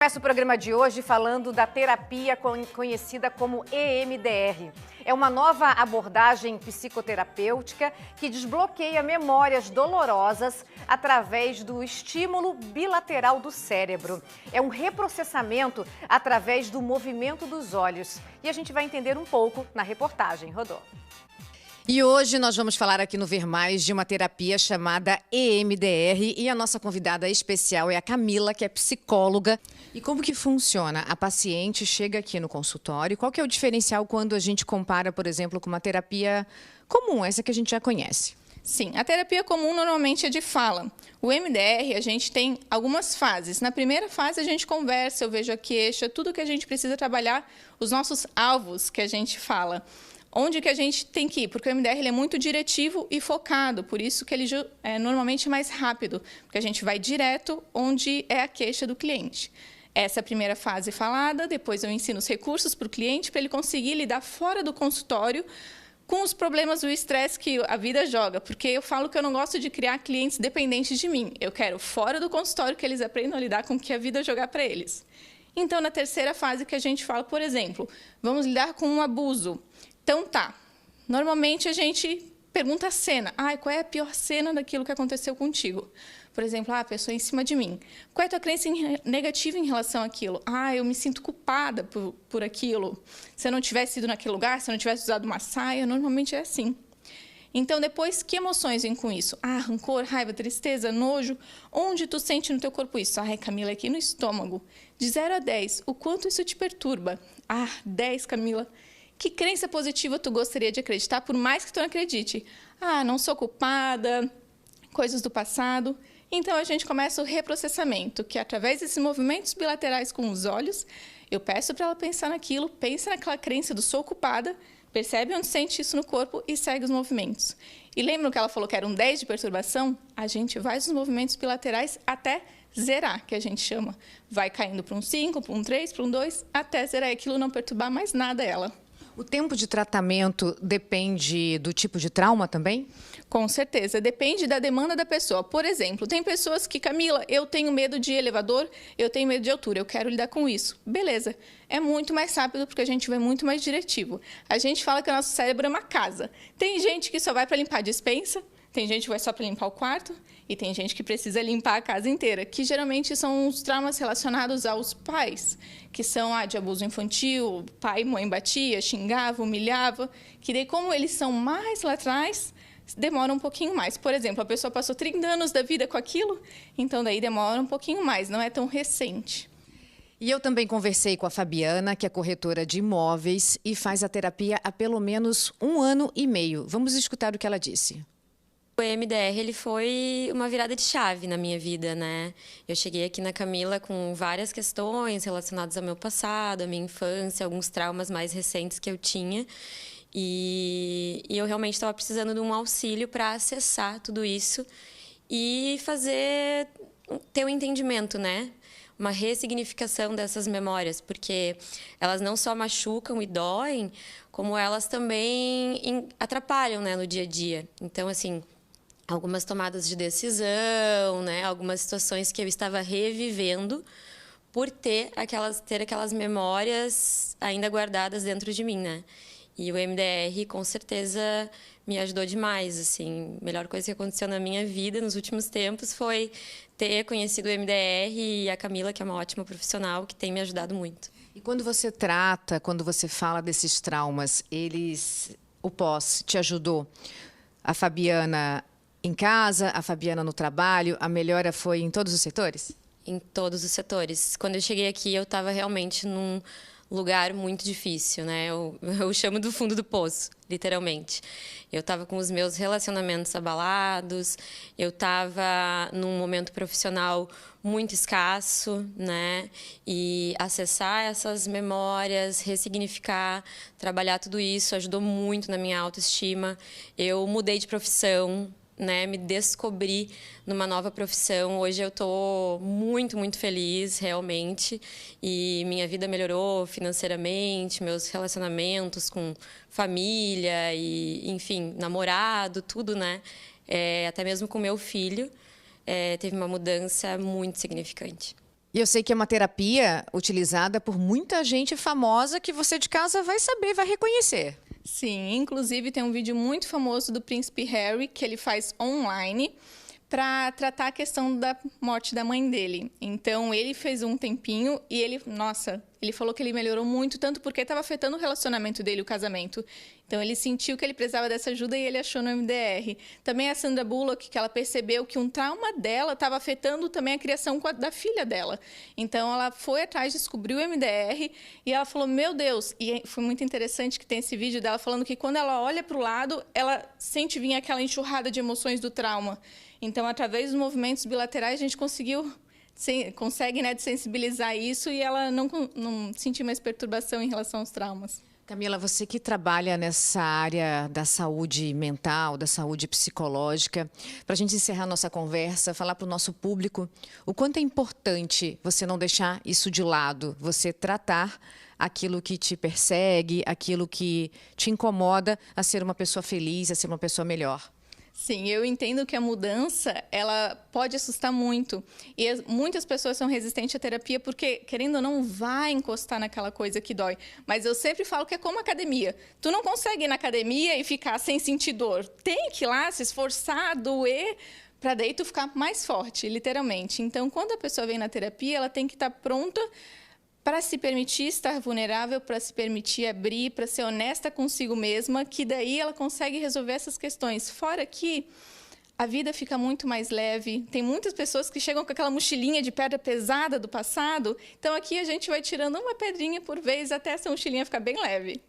Começa o programa de hoje falando da terapia conhecida como EMDR. É uma nova abordagem psicoterapêutica que desbloqueia memórias dolorosas através do estímulo bilateral do cérebro. É um reprocessamento através do movimento dos olhos. E a gente vai entender um pouco na reportagem. Rodou. E hoje nós vamos falar aqui no Ver Mais de uma terapia chamada EMDR e a nossa convidada especial é a Camila, que é psicóloga. E como que funciona? A paciente chega aqui no consultório, qual que é o diferencial quando a gente compara, por exemplo, com uma terapia comum, essa que a gente já conhece? Sim, a terapia comum normalmente é de fala. O MDR, a gente tem algumas fases. Na primeira fase, a gente conversa, eu vejo a queixa, tudo que a gente precisa trabalhar, os nossos alvos que a gente fala. Onde que a gente tem que ir? Porque o MDR ele é muito diretivo e focado, por isso que ele é normalmente mais rápido, porque a gente vai direto onde é a queixa do cliente. Essa é a primeira fase falada, depois eu ensino os recursos para o cliente, para ele conseguir lidar fora do consultório com os problemas do estresse que a vida joga, porque eu falo que eu não gosto de criar clientes dependentes de mim, eu quero fora do consultório que eles aprendam a lidar com o que a vida jogar para eles. Então, na terceira fase que a gente fala, por exemplo, vamos lidar com um abuso. Então, tá. Normalmente, a gente pergunta a cena. Qual é a pior cena daquilo que aconteceu contigo? Por exemplo, a pessoa em cima de mim. Qual é a tua crença negativa em relação àquilo? Eu me sinto culpada por aquilo. Se eu não tivesse ido naquele lugar, se eu não tivesse usado uma saia, normalmente é assim. Então, depois, que emoções vêm com isso? Rancor, raiva, tristeza, nojo. Onde tu sente no teu corpo isso? Camila, aqui no estômago. De 0 a 10, o quanto isso te perturba? 10, Camila. Que crença positiva tu gostaria de acreditar, por mais que tu não acredite? Não sou culpada, coisas do passado. Então, a gente começa o reprocessamento, que através desses movimentos bilaterais com os olhos, eu peço para ela pensar naquilo, pensa naquela crença do sou culpada, percebe onde sente isso no corpo e segue os movimentos. E lembram que ela falou que era um 10 de perturbação? A gente vai nos movimentos bilaterais até zerar, que a gente chama. Vai caindo para um 5, para um 3, para um 2, até zerar aquilo não perturbar mais nada ela. O tempo de tratamento depende do tipo de trauma também? Com certeza, depende da demanda da pessoa. Por exemplo, tem pessoas que, Camila, eu tenho medo de elevador, eu tenho medo de altura, eu quero lidar com isso. Beleza, é muito mais rápido porque a gente vai muito mais diretivo. A gente fala que o nosso cérebro é uma casa. Tem gente que só vai para limpar a despensa, tem gente que vai só para limpar o quarto e tem gente que precisa limpar a casa inteira, que geralmente são os traumas relacionados aos pais, que são de abuso infantil, pai e mãe batia, xingava, humilhava, que daí como eles são mais lá atrás, demora um pouquinho mais. Por exemplo, a pessoa passou 30 anos da vida com aquilo, então daí demora um pouquinho mais, não é tão recente. E eu também conversei com a Fabiana, que é corretora de imóveis e faz a terapia há pelo menos 1 ano e meio. Vamos escutar o que ela disse. O EMDR ele foi uma virada de chave na minha vida, né? Eu cheguei aqui na Camila com várias questões relacionadas ao meu passado, à minha infância, alguns traumas mais recentes que eu tinha. E eu realmente estava precisando de um auxílio para acessar tudo isso e ter um entendimento, né? Uma ressignificação dessas memórias, porque elas não só machucam e doem, como elas também atrapalham, né, no dia a dia. Então, assim, algumas tomadas de decisão, né? Algumas situações que eu estava revivendo por ter aquelas memórias ainda guardadas dentro de mim, né? E o MDR, com certeza, me ajudou demais, assim. A melhor coisa que aconteceu na minha vida nos últimos tempos foi ter conhecido o MDR e a Camila, que é uma ótima profissional, que tem me ajudado muito. E quando você quando você fala desses traumas, o pós te ajudou? A Fabiana em casa, a Fabiana no trabalho, a melhora foi em todos os setores? Em todos os setores. Quando eu cheguei aqui, eu estava realmente num lugar muito difícil, né? Eu chamo do fundo do poço, literalmente. Eu estava com os meus relacionamentos abalados, eu estava num momento profissional muito escasso, né? E acessar essas memórias, ressignificar, trabalhar tudo isso ajudou muito na minha autoestima. Eu mudei de profissão, né, me descobri numa nova profissão. Hoje eu estou muito, muito feliz, realmente. E minha vida melhorou financeiramente, meus relacionamentos com família e, enfim, namorado, tudo, né? Até mesmo com meu filho, teve uma mudança muito significante. E eu sei que é uma terapia utilizada por muita gente famosa que você de casa vai saber, vai reconhecer. Sim, inclusive tem um vídeo muito famoso do Príncipe Harry que ele faz online para tratar a questão da morte da mãe dele. Então, ele fez um tempinho e ele falou que ele melhorou muito, tanto porque estava afetando o relacionamento dele, o casamento. Então, ele sentiu que ele precisava dessa ajuda e ele achou no MDR. Também a Sandra Bullock, que ela percebeu que um trauma dela estava afetando também a criação da filha dela. Então, ela foi atrás, descobriu o MDR e ela falou, meu Deus! E foi muito interessante que tem esse vídeo dela falando que quando ela olha para o lado, ela sente vir aquela enxurrada de emoções do trauma. Então, através dos movimentos bilaterais, a gente consegue, né, desensibilizar isso e ela não sentir mais perturbação em relação aos traumas. Camila, você que trabalha nessa área da saúde mental, da saúde psicológica, para a gente encerrar nossa conversa, falar para o nosso público o quanto é importante você não deixar isso de lado, você tratar aquilo que te persegue, aquilo que te incomoda a ser uma pessoa feliz, a ser uma pessoa melhor. Sim, eu entendo que a mudança, ela pode assustar muito. E muitas pessoas são resistentes à terapia porque, querendo ou não, vai encostar naquela coisa que dói. Mas eu sempre falo que é como academia. Tu não consegue ir na academia e ficar sem sentir dor. Tem que ir lá, se esforçar, doer, para daí tu ficar mais forte, literalmente. Então, quando a pessoa vem na terapia, ela tem que estar pronta para se permitir estar vulnerável, para se permitir abrir, para ser honesta consigo mesma, que daí ela consegue resolver essas questões. Fora que a vida fica muito mais leve. Tem muitas pessoas que chegam com aquela mochilinha de pedra pesada do passado. Então, aqui a gente vai tirando uma pedrinha por vez até essa mochilinha ficar bem leve.